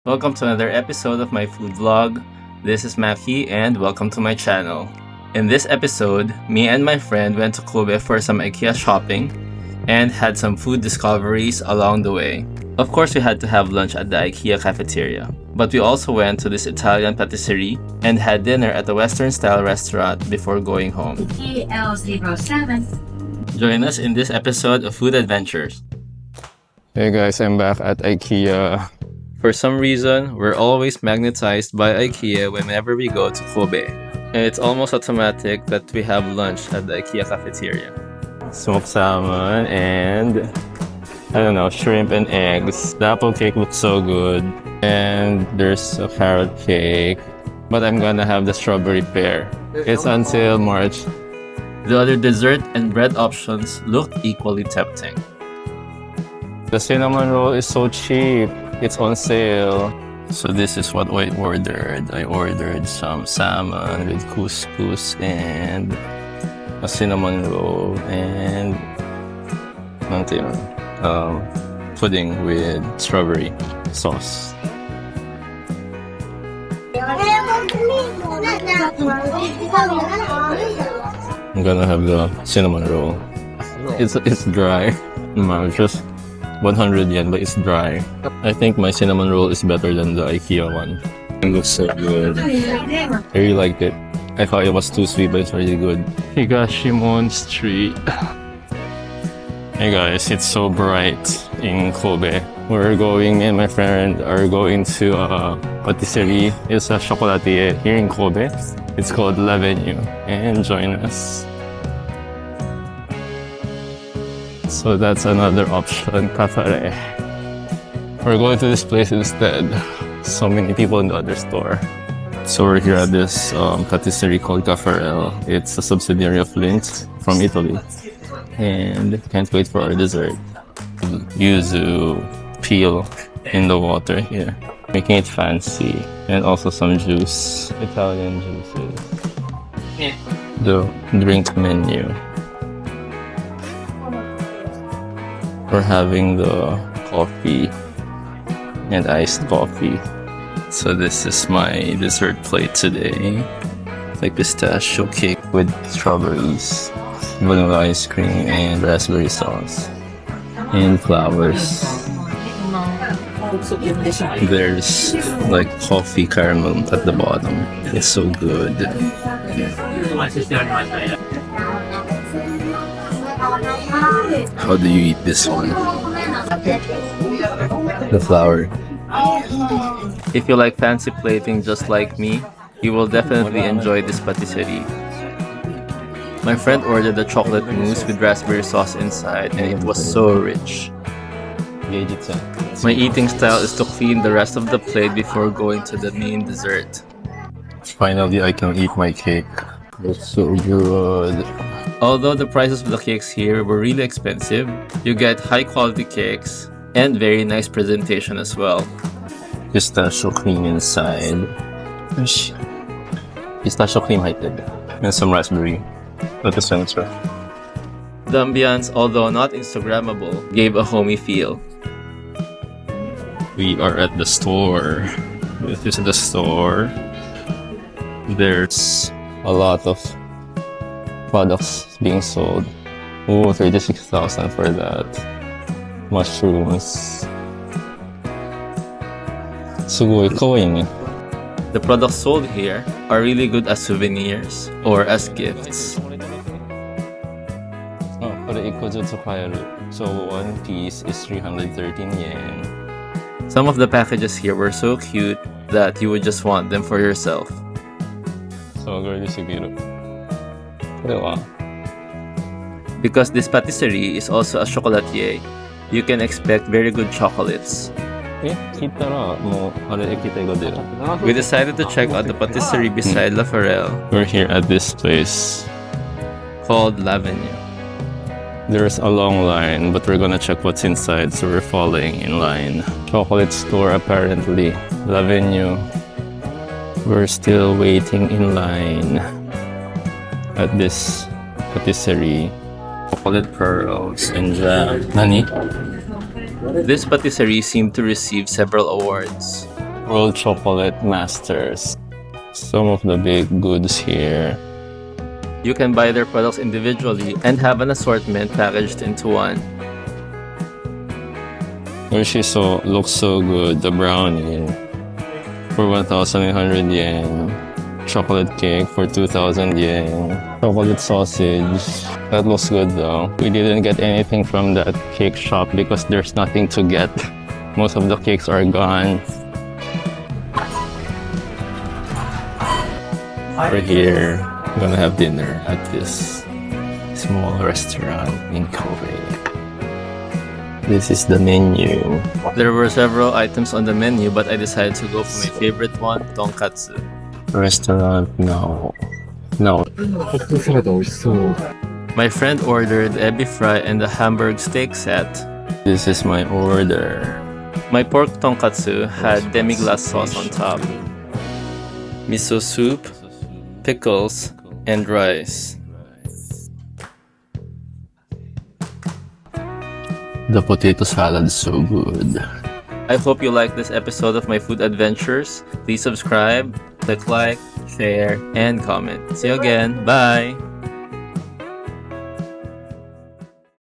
Welcome to another episode of my food vlog. This is Maki and welcome to my channel. In this episode, me and my friend went to Kobe for some IKEA shopping and had some food discoveries along the way. Of course, we had to have lunch at the IKEA cafeteria, but we also went to this Italian patisserie and had dinner at a Western-style restaurant before going home. EL07. Join us in this episode of Food Adventures. Hey guys, I'm back at IKEA. For some reason, we're always magnetized by IKEA whenever we go to Kobe. And it's almost automatic that we have lunch at the IKEA cafeteria. Smoked salmon and shrimp and eggs. The apple cake looks so good. And there's a carrot cake. But I'm gonna have the strawberry pear. It's until March. The other dessert and bread options looked equally tempting. The cinnamon roll is so cheap. It's on sale. So this is what I ordered. I ordered some salmon with couscous and a cinnamon roll and pudding with strawberry sauce. I'm gonna have the cinnamon roll. It's dry. Just 100 yen, but it's dry. I think my cinnamon roll is better than the IKEA one. It looks so good. I really liked it. I thought it was too sweet, but it's really good. Higashimon Street. Hey guys, it's so bright in Kobe. Me and my friend are going to a patisserie. It's a chocolatier here in Kobe. It's called L'Avenue. And join us. So that's another option, Caffarel. We're going to this place instead. So many people in the other store. So we're here at this patisserie called Caffarel. It's a subsidiary of Lindt from Italy. And can't wait for our dessert. Yuzu peel in the water here, making it fancy. And also some juice, Italian juices. The drink menu. We're having the coffee and iced coffee. So this is my dessert plate today. Like pistachio cake with strawberries, vanilla ice cream, and raspberry sauce. And flowers. There's like coffee caramel at the bottom. It's so good. How do you eat this one? The flour. If you like fancy plating just like me, you will definitely enjoy this patisserie. My friend ordered the chocolate mousse with raspberry sauce inside and it was so rich. My eating style is to clean the rest of the plate before going to the main dessert. Finally, I can eat my cake. It's so good. Although the prices of the cakes here were really expensive, you get high quality cakes and very nice presentation as well. Pistachio cream inside. Pistachio cream heighted. And some raspberry at the center. The ambience, although not Instagrammable, gave a homey feel. We are at the store. This is the store. There's a lot of products being sold. Oh, 36,000 for that. Mushrooms. Sugoi kawaii. The products sold here are really good as souvenirs or as gifts. So one piece is 313 yen. Some of the packages here were so cute that you would just want them for yourself. So girly siguro. Because this patisserie is also a chocolatier, you can expect very good chocolates. We decided to check out the patisserie beside Caffarel. We're here at this place Called L'Avenue. There's a long line, but we're gonna check what's inside, so we're following in line. Chocolate store apparently. L'Avenue. We're still waiting in line at this patisserie. Chocolate pearls and jam. Nani? This patisserie seemed to receive several awards. World Chocolate Masters. Some of the baked goods here. You can buy their products individually and have an assortment packaged into one. Yoshiso looks so good, the brownie for 1,800 yen. Chocolate cake for 2,000 yen. Chocolate sausage. That looks good though. We didn't get anything from that cake shop because there's nothing to get. Most of the cakes are gone. We're here. Gonna have dinner at this small restaurant in Kobe. This is the menu. There were several items on the menu, but I decided to go for my favorite one, Tonkatsu. Restaurant now. No. My friend ordered ebi fry and a Hamburg steak set. This is my order. My pork tonkatsu had demi-glace sauce on top, miso soup, pickles, and rice. The potato salad is so good. I hope you liked this episode of my food adventures. Please subscribe, click like, share, and comment. See you again. Bye!